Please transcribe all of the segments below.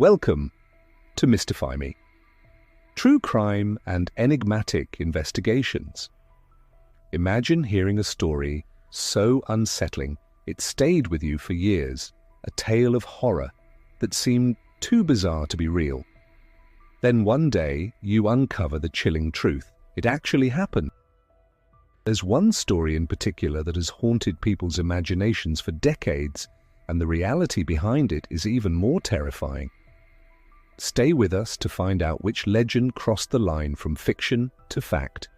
Welcome to Mystify Me, true crime and enigmatic investigations. Imagine hearing a story so unsettling it stayed with you for years, a tale of horror that seemed too bizarre to be real. Then one day you uncover the chilling truth. It actually happened. There's one story in particular that has haunted people's imaginations for decades, and the reality behind it is even more terrifying. Stay with us to find out which legend crossed the line from fiction to fact.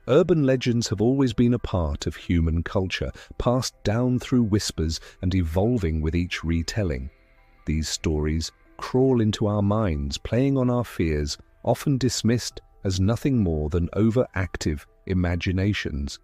Urban legends have always been a part of human culture, passed down through whispers and evolving with each retelling. These stories crawl into our minds, playing on our fears, often dismissed as nothing more than overactive imaginations.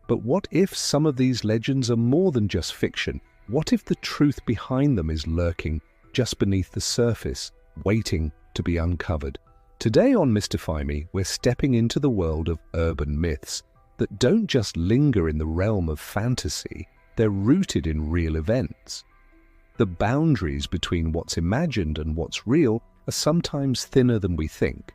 But what if some of these legends are more than just fiction? What if the truth behind them is lurking just beneath the surface, waiting to be uncovered? Today on Mystify Me, we're stepping into the world of urban myths that don't just linger in the realm of fantasy, they're rooted in real events. The boundaries between what's imagined and what's real are sometimes thinner than we think.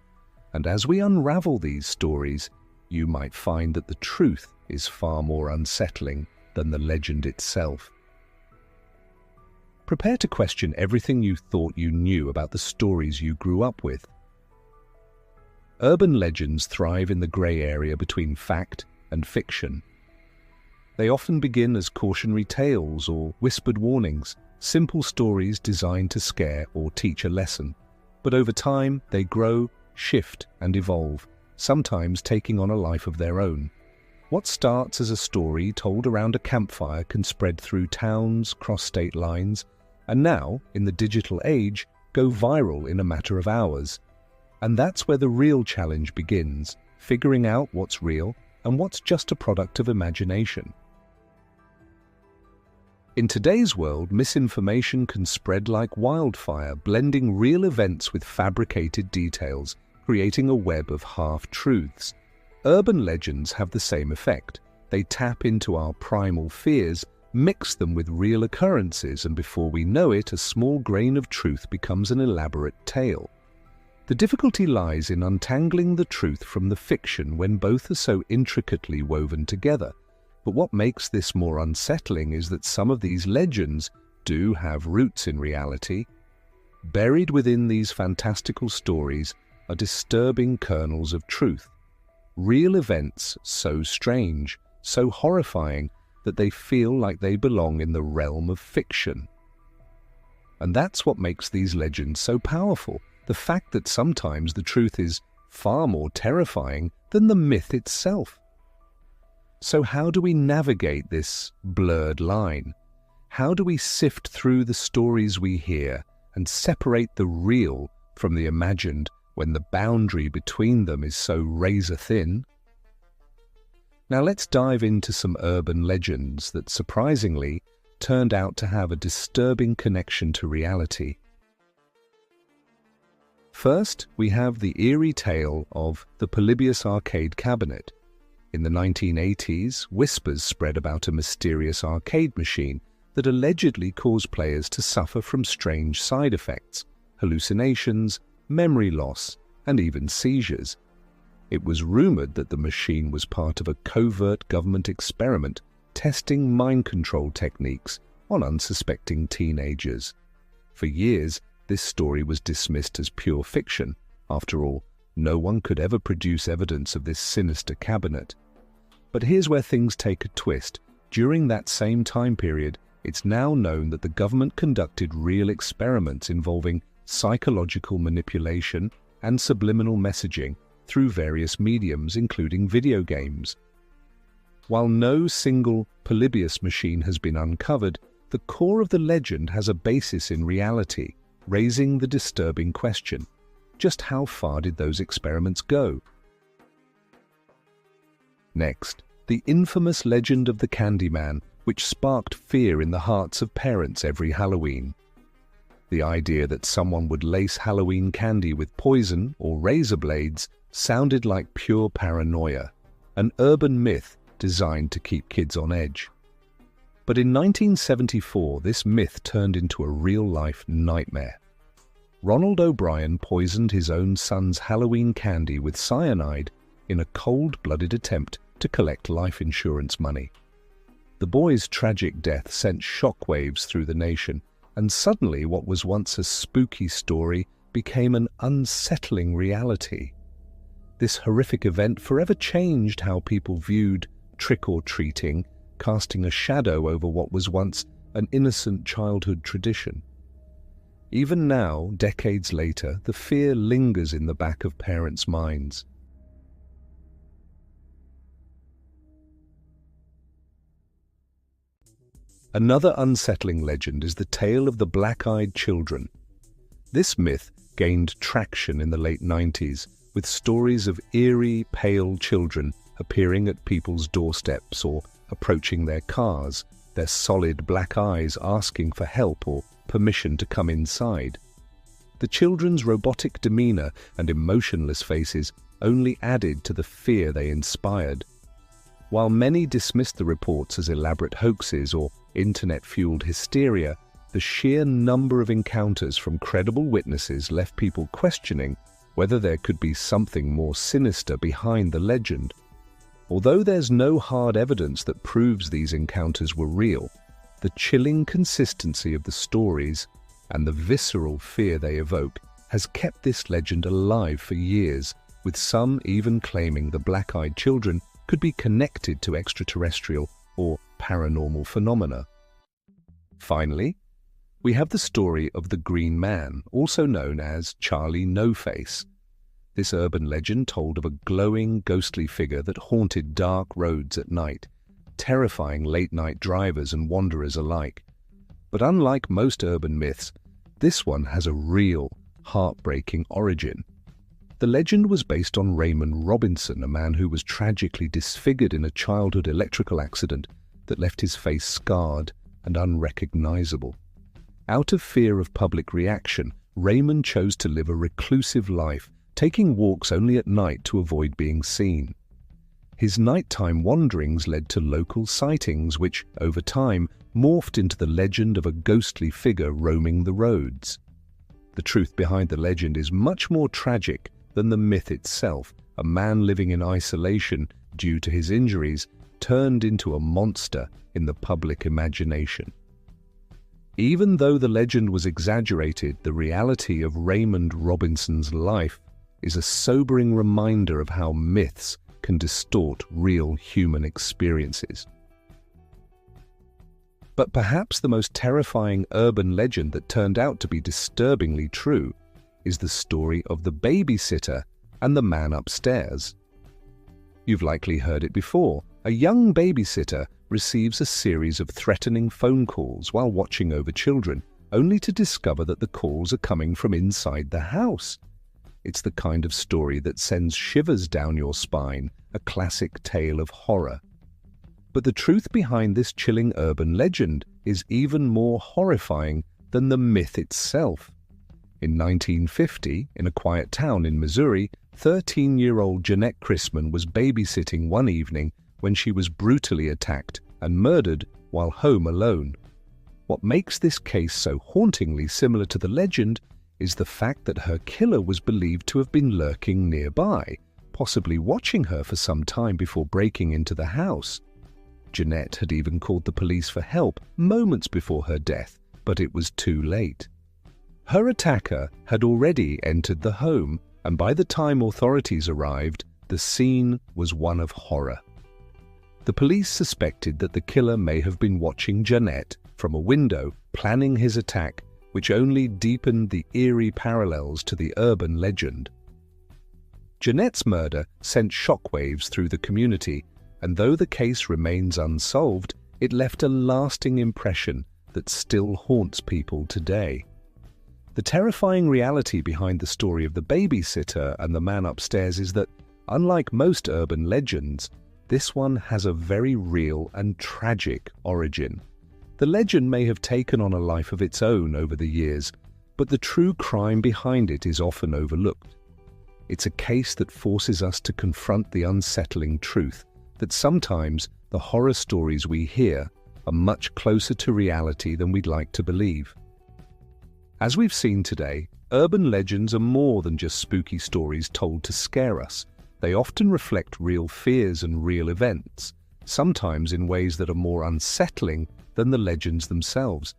And as we unravel these stories, you might find that the truth is far more unsettling than the legend itself. Prepare to question everything you thought you knew about the stories you grew up with. Urban legends thrive in the grey area between fact and fiction. They often begin as cautionary tales or whispered warnings, simple stories designed to scare or teach a lesson. But over time, they grow, shift and evolve, sometimes taking on a life of their own. What starts as a story told around a campfire can spread through towns, cross state lines, and now, in the digital age, go viral in a matter of hours. And that's where the real challenge begins, figuring out what's real and what's just a product of imagination. In today's world, misinformation can spread like wildfire, blending real events with fabricated details, creating a web of half-truths. Urban legends have the same effect. They tap into our primal fears, mix them with real occurrences, and before we know it, a small grain of truth becomes an elaborate tale. The difficulty lies in untangling the truth from the fiction when both are so intricately woven together. But what makes this more unsettling is that some of these legends do have roots in reality. Buried within these fantastical stories are disturbing kernels of truth. Real events so strange, so horrifying, that they feel like they belong in the realm of fiction. And that's what makes these legends so powerful, the fact that sometimes the truth is far more terrifying than the myth itself. So how do we navigate this blurred line? How do we sift through the stories we hear and separate the real from the imagined when the boundary between them is so razor thin? Now let's dive into some urban legends that surprisingly turned out to have a disturbing connection to reality. First, we have the eerie tale of the Polybius arcade cabinet. In the 1980s, whispers spread about a mysterious arcade machine that allegedly caused players to suffer from strange side effects, hallucinations, memory loss, and even seizures. It was rumored that the machine was part of a covert government experiment testing mind control techniques on unsuspecting teenagers. For years, this story was dismissed as pure fiction. After all, no one could ever produce evidence of this sinister cabinet. But here's where things take a twist. During that same time period, it's now known that the government conducted real experiments involving psychological manipulation and subliminal messaging through various mediums, including video games. While no single Polybius machine has been uncovered, the core of the legend has a basis in reality, raising the disturbing question: just how far did those experiments go? Next, the infamous legend of the Candyman, which sparked fear in the hearts of parents every Halloween. The idea that someone would lace Halloween candy with poison or razor blades sounded like pure paranoia, an urban myth designed to keep kids on edge. But in 1974, this myth turned into a real-life nightmare. Ronald O'Brien poisoned his own son's Halloween candy with cyanide in a cold-blooded attempt to collect life insurance money. The boy's tragic death sent shockwaves through the nation, and suddenly what was once a spooky story became an unsettling reality. This horrific event forever changed how people viewed trick-or-treating, casting a shadow over what was once an innocent childhood tradition. Even now, decades later, the fear lingers in the back of parents' minds. Another unsettling legend is the tale of the black-eyed children. This myth gained traction in the late 90s, with stories of eerie, pale children appearing at people's doorsteps or approaching their cars, their solid black eyes asking for help or permission to come inside. The children's robotic demeanor and emotionless faces only added to the fear they inspired. While many dismissed the reports as elaborate hoaxes or internet-fueled hysteria, the sheer number of encounters from credible witnesses left people questioning whether there could be something more sinister behind the legend. Although there's no hard evidence that proves these encounters were real, the chilling consistency of the stories and the visceral fear they evoke has kept this legend alive for years, with some even claiming the black-eyed children could be connected to extraterrestrial or paranormal phenomena. Finally, we have the story of the Green Man, also known as Charlie No-Face. This urban legend told of a glowing, ghostly figure that haunted dark roads at night, terrifying late-night drivers and wanderers alike. But unlike most urban myths, this one has a real, heartbreaking origin. The legend was based on Raymond Robinson, a man who was tragically disfigured in a childhood electrical accident that left his face scarred and unrecognizable. Out of fear of public reaction, Raymond chose to live a reclusive life, taking walks only at night to avoid being seen. His nighttime wanderings led to local sightings which, over time, morphed into the legend of a ghostly figure roaming the roads. The truth behind the legend is much more tragic than the myth itself. A man living in isolation due to his injuries turned into a monster in the public imagination. Even though the legend was exaggerated, the reality of Raymond Robinson's life is a sobering reminder of how myths can distort real human experiences. But perhaps the most terrifying urban legend that turned out to be disturbingly true is the story of the babysitter and the man upstairs. You've likely heard it before. A young babysitter receives a series of threatening phone calls while watching over children, only to discover that the calls are coming from inside the house. It's the kind of story that sends shivers down your spine, a classic tale of horror. But the truth behind this chilling urban legend is even more horrifying than the myth itself. In 1950, in a quiet town in Missouri, 13-year-old Jeanette Chrisman was babysitting one evening when she was brutally attacked and murdered while home alone. What makes this case so hauntingly similar to the legend is the fact that her killer was believed to have been lurking nearby, possibly watching her for some time before breaking into the house. Jeanette had even called the police for help moments before her death, but it was too late. Her attacker had already entered the home, and by the time authorities arrived, the scene was one of horror. The police suspected that the killer may have been watching Jeanette from a window, planning his attack, which only deepened the eerie parallels to the urban legend. Jeanette's murder sent shockwaves through the community, and though the case remains unsolved, it left a lasting impression that still haunts people today. The terrifying reality behind the story of the babysitter and the man upstairs is that, unlike most urban legends, this one has a very real and tragic origin. The legend may have taken on a life of its own over the years, but the true crime behind it is often overlooked. It's a case that forces us to confront the unsettling truth that sometimes the horror stories we hear are much closer to reality than we'd like to believe. As we've seen today, Urban legends are more than just spooky stories told to scare us. They often reflect real fears and real events, sometimes in ways that are more unsettling than the legends themselves.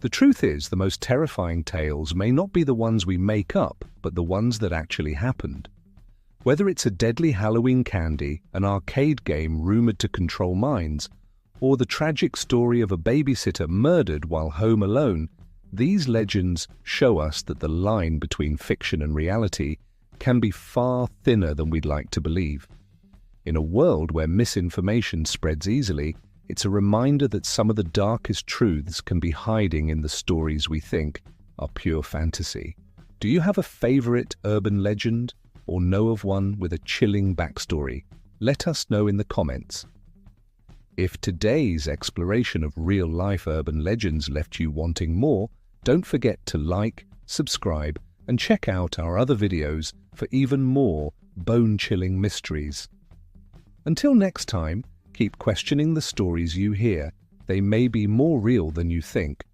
The truth is, the most terrifying tales may not be the ones we make up, but the ones that actually happened. Whether it's a deadly Halloween candy, an arcade game rumored to control minds, or the tragic story of a babysitter murdered while home alone, these legends show us that the line between fiction and reality can be far thinner than we'd like to believe. In a world where misinformation spreads easily, it's a reminder that some of the darkest truths can be hiding in the stories we think are pure fantasy. Do you have a favorite urban legend, or know of one with a chilling backstory? Let us know in the comments. If today's exploration of real-life urban legends left you wanting more, don't forget to like, subscribe, and check out our other videos for even more bone-chilling mysteries. Until next time, keep questioning the stories you hear. They may be more real than you think.